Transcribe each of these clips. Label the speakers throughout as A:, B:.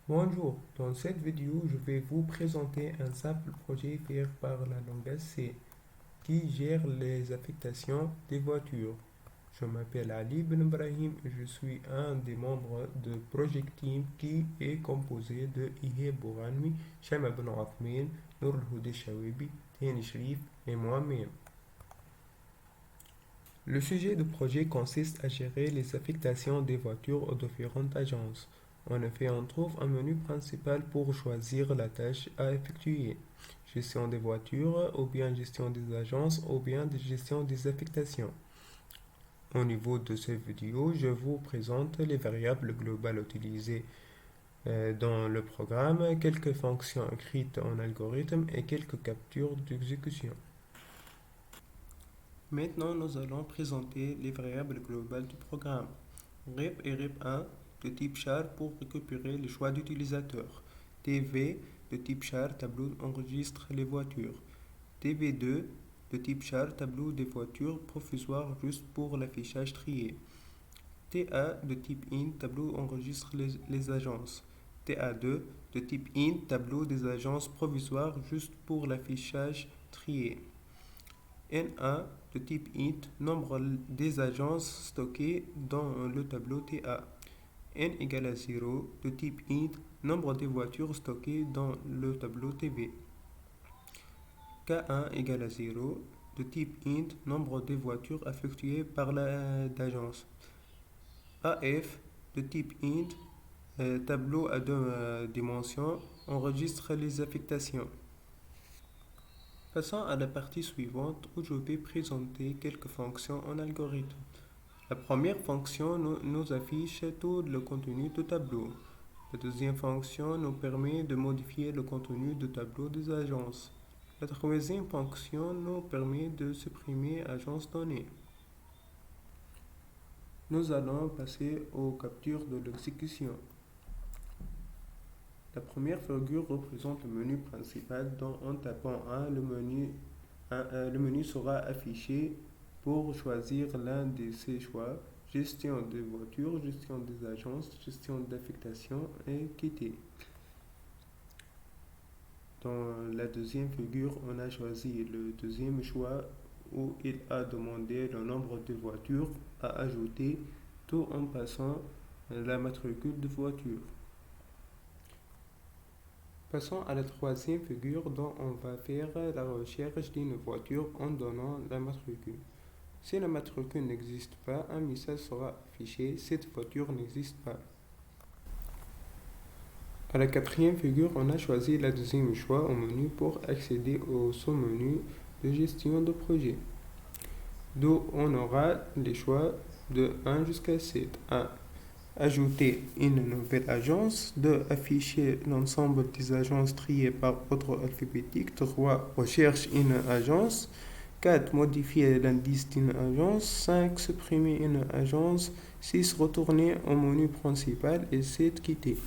A: Bonjour, dans cette vidéo, je vais vous présenter un simple projet fait par la langage C qui gère les affectations des voitures. Je m'appelle Ali Ben Ibrahim et je suis un des membres de Project Team qui est composé de Ihe Bouranmi, Shama Ben Othman, Nour Houdi Shawibi, Tien Shrif et moi-même. Le sujet du projet consiste à gérer les affectations des voitures aux différentes agences. En effet, on trouve un menu principal pour choisir la tâche à effectuer. Gestion des voitures, ou bien gestion des agences, ou bien gestion des affectations. Au niveau de cette vidéo, je vous présente les variables globales utilisées dans le programme, quelques fonctions écrites en algorithme et quelques captures d'exécution. Maintenant, nous allons présenter les variables globales du programme. Rep et rep1 de type char pour récupérer les choix d'utilisateur. TV de type char tableau enregistre les voitures. TV2 de type char tableau des voitures provisoires juste pour l'affichage trié. TA de type int tableau enregistre les agences. TA2 de type int tableau des agences provisoires juste pour l'affichage trié. N1 de type int, nombre des agences stockées dans le tableau TA. N égale à 0 de type int, nombre des voitures stockées dans le tableau TV. K1 égale à 0 de type int, nombre des voitures effectuées par l'agence. AF de type int, tableau à deux dimensions, enregistre les affectations. Passons à la partie suivante où je vais présenter quelques fonctions en algorithme. La première fonction nous affiche tout le contenu du tableau. La deuxième fonction nous permet de modifier le contenu du tableau des agences. La troisième fonction nous permet de supprimer agence donnée. Nous allons passer aux captures de l'exécution. La première figure représente le menu principal dont en tapant 1, le menu sera affiché pour choisir l'un de ces choix: gestion des voitures, gestion des agences, gestion d'affectation et quitter. Dans la deuxième figure, on a choisi le deuxième choix où il a demandé le nombre de voitures à ajouter tout en passant la matricule de voiture. Passons à la troisième figure dont on va faire la recherche d'une voiture en donnant la matricule. Si la matricule n'existe pas, un message sera affiché: cette voiture n'existe pas. À la quatrième figure, on a choisi le deuxième choix au menu pour accéder au sous-menu de gestion de projet, d'où on aura les choix de 1 jusqu'à 7. 1. Ajouter une nouvelle agence. 2. Afficher l'ensemble des agences triées par ordre alphabétique. 3. Recherche une agence. 4. Modifier l'indice d'une agence. 5. Supprimer une agence. 6. Retourner au menu principal. Et 7. Quitter.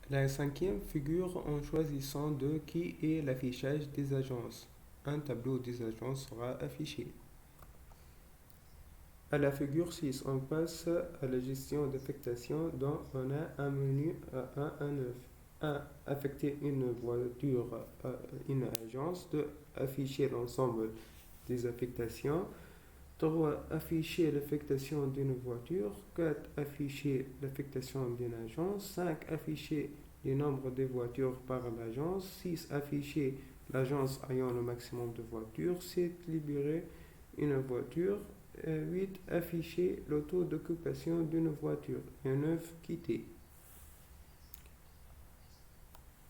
A: La cinquième figure en choisissant de qui est l'affichage des agences. Un tableau des agences sera affiché. À la figure 6, on passe à la gestion d'affectation dont on a un menu à 1 à 9. 1. Affecter une voiture à une agence. 2. Afficher l'ensemble des affectations. 3. Afficher l'affectation d'une voiture. 4. Afficher l'affectation d'une agence. 5. Afficher le nombre de voitures par l'agence. 6. Afficher l'agence ayant le maximum de voitures. 7. Libérer une voiture. 8. Afficher le taux d'occupation d'une voiture. Et 9. Quitter.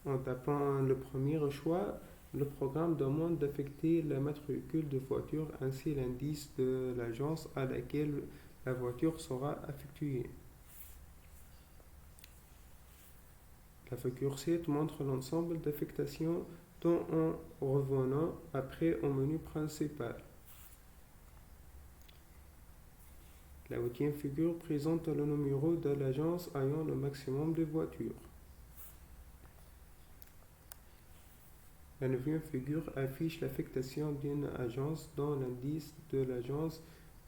A: En tapant le premier choix, le programme demande d'affecter la matricule de voiture ainsi l'indice de l'agence à laquelle la voiture sera affectée. La figure 7 montre l'ensemble d'affectations dont en revenant après au menu principal. La huitième figure présente le numéro de l'agence ayant le maximum de voitures. La neuvième figure affiche l'affectation d'une agence dont l'indice de l'agence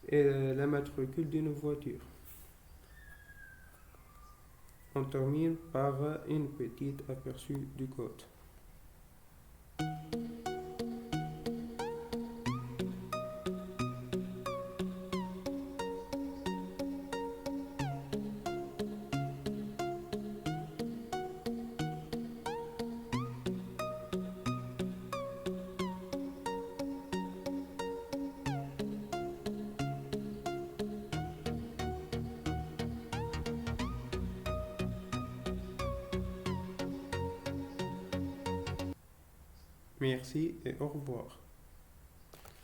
A: est la matricule d'une voiture. On termine par une petite aperçu du code. Merci et au revoir.